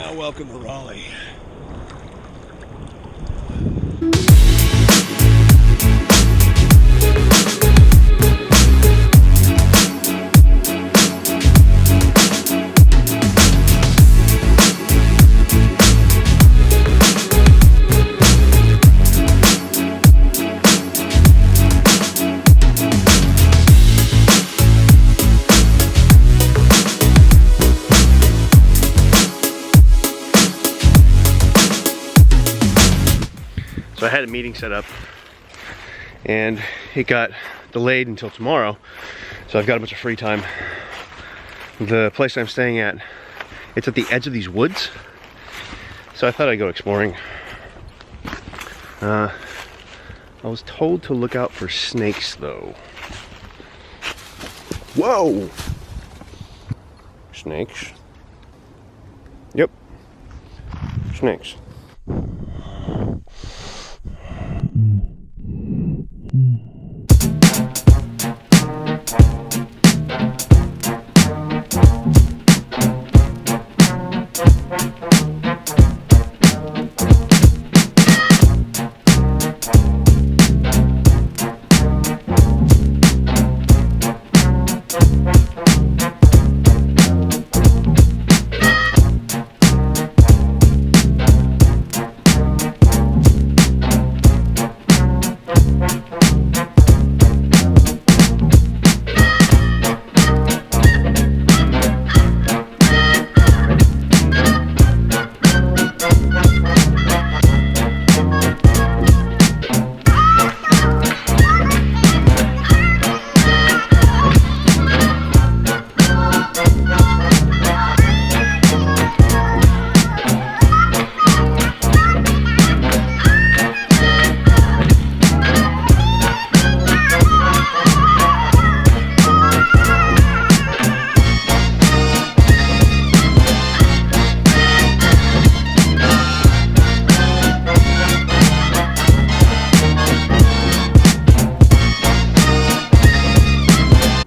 Now welcome to Raleigh. So I had a meeting set up and it got delayed until tomorrow. So I've got a bunch of free time. The place I'm staying at, it's at the edge of these woods. So I thought I'd go exploring. I was told to look out for snakes though. Whoa! Snakes. Yep. Snakes.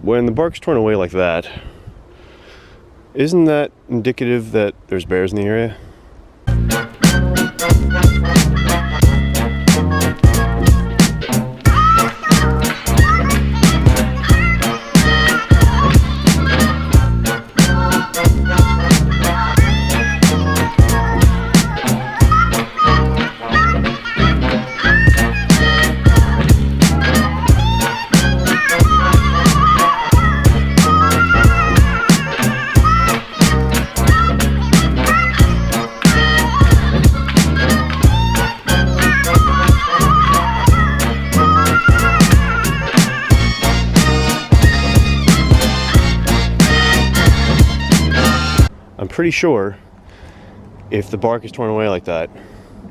When the bark's torn away like that, isn't that indicative that there's bears in the area? I'm pretty sure if the bark is torn away like that,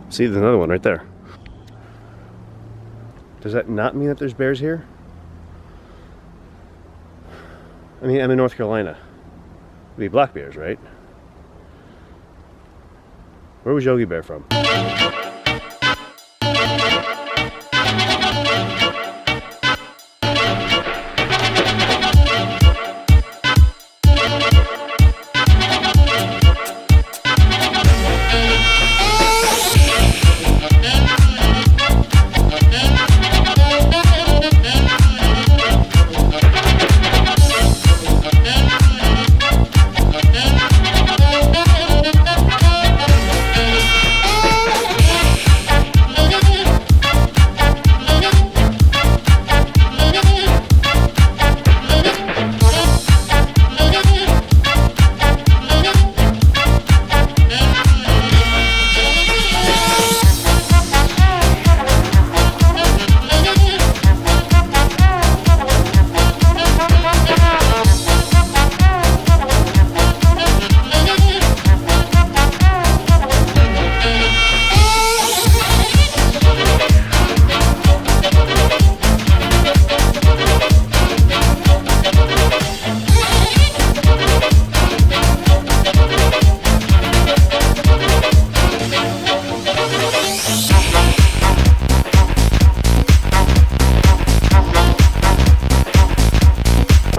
see, there's another one right there. Does that not mean that there's bears here? I mean, I'm in North Carolina. It'd be black bears, right? Where was Yogi Bear from?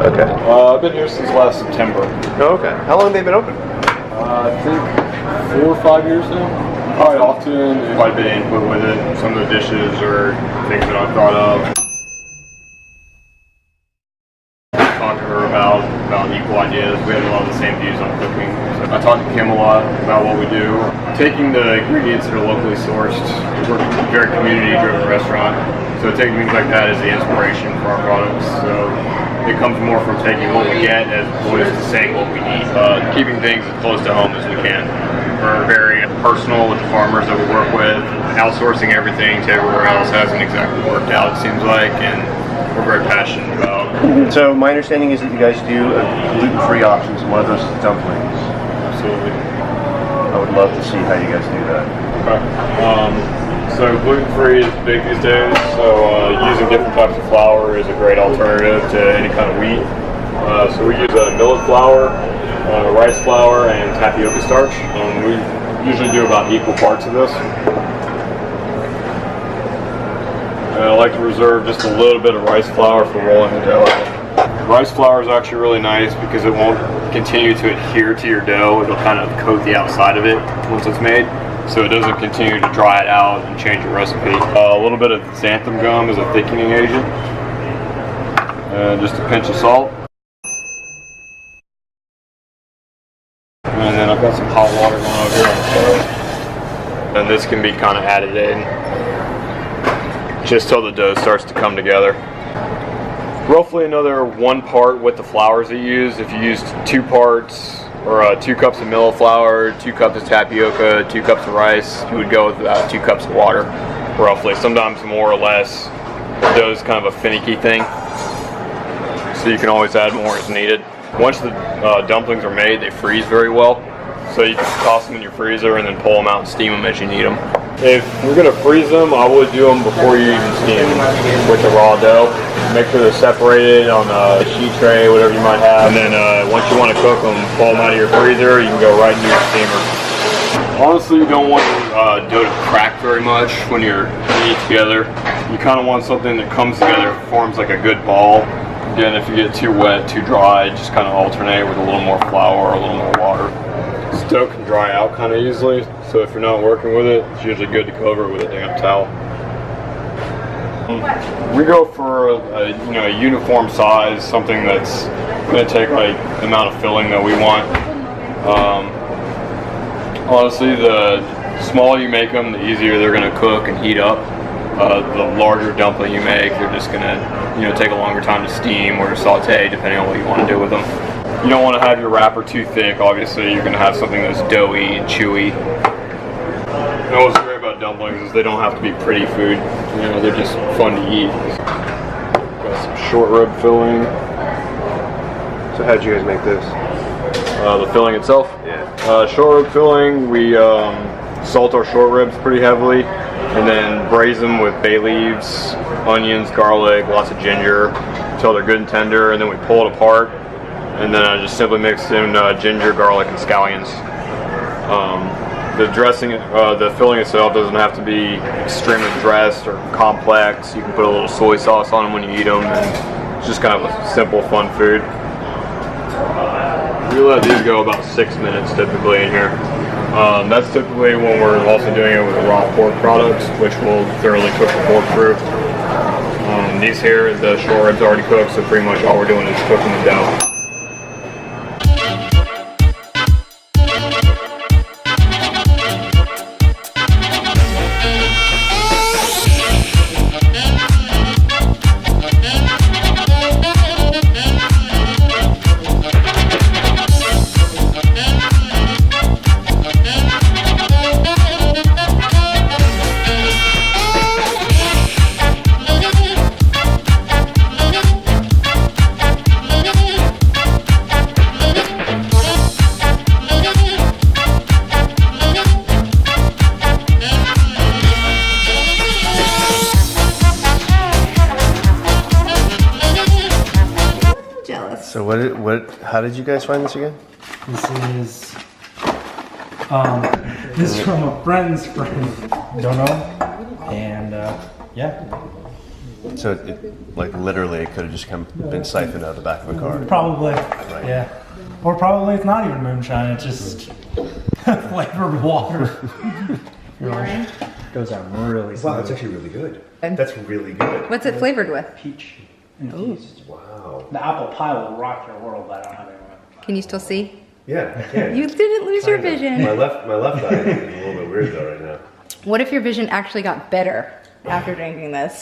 Okay. I've been here since last September. Oh, okay. How long have they been open? I think 4 or 5 years now. Probably often, quite a bit of input with it. Some of the dishes or things that I've thought of. Talk to her about equal ideas. We have a lot of the same views on cooking. So I talk to Kim a lot about what we do. Taking the ingredients that are locally sourced. We're a very community-driven restaurant, so taking things like that is the inspiration for our products. So it comes more from taking what we get as opposed to saying what we need. Keeping things as close to home as we can. We're very personal with the farmers that we work with. Outsourcing everything to everywhere else hasn't exactly worked out, it seems like, and we're very passionate about. So my understanding is that you guys do gluten-free options, and one of those is dumplings. Absolutely. I would love to see how you guys do that. Okay. So gluten-free is big these days, so using different types of flour is a great alternative to any kind of wheat. So we use millet flour, rice flour, and tapioca starch. We usually do about equal parts of this. I like to reserve just a little bit of rice flour for rolling the dough. Rice flour is actually really nice because it won't continue to adhere to your dough. It'll kind of coat the outside of it once it's made, so it doesn't continue to dry it out and change your recipe. A little bit of xanthan gum is a thickening agent. Just a pinch of salt. And then I've got some hot water going over here on the stove. And this can be kind of added in just till the dough starts to come together. Roughly another 1 part with the flours that you use. If you used 2 parts or 2 cups of millet flour, 2 cups of tapioca, 2 cups of rice, you would go with about 2 cups of water, roughly. Sometimes more or less. The dough is kind of a finicky thing, so you can always add more as needed. Once the dumplings are made, they freeze very well, so you can toss them in your freezer and then pull them out and steam them as you need them. If you're going to freeze them, I would do them before you even steam them with the raw dough. Make sure they're separated on a sheet tray, whatever you might have, and then once you want to cook them, pull them out of your freezer, you can go right into your steamer. Honestly, you don't want your dough to crack very much when you're putting it together. You kind of want something that comes together, forms like a good ball. Again, if you get too wet, too dry, just kind of alternate with a little more flour or a little more water. This dough can dry out kind of easily, so if you're not working with it, it's usually good to cover it with a damp towel. We go for a uniform size, something that's going to take like the amount of filling that we want. Honestly, the smaller you make them, the easier they're going to cook and heat up. The larger dumpling you make, they're just going to take a longer time to steam or to saute, depending on what you want to do with them. You don't want to have your wrapper too thick. Obviously, you're going to have something that's doughy and chewy. And what's great about dumplings is they don't have to be pretty food. They're just fun to eat. Got some short rib filling. So how did you guys make this? The filling itself? Yeah. Short rib filling, we salt our short ribs pretty heavily, and then braise them with bay leaves, onions, garlic, lots of ginger until they're good and tender, and then we pull it apart, and then I just simply mix in ginger, garlic, and scallions. The dressing, the filling itself doesn't have to be extremely dressed or complex. You can put a little soy sauce on them when you eat them, and it's just kind of a simple, fun food. We let these go about 6 minutes typically in here. That's typically when we're also doing it with the raw pork products, which will thoroughly cook the pork through. These here, the short ribs already cooked, so pretty much all we're doing is cooking the dough. So how did you guys find this again? This is from a friend's friend, don't know, and yeah. So it like literally it could have just been siphoned out the back of a car. Probably, right. yeah. Or probably it's not even moonshine, it's just flavored water. Those are really smooth. Wow, that's actually really good. That's really good. What's it flavored with? Peach infused. Wow. The apple pie will rock your world, but I don't have any more. Can you still see? Yeah, I can. You didn't lose your vision. My left eye is a little bit weird though right now. What if your vision actually got better after drinking this?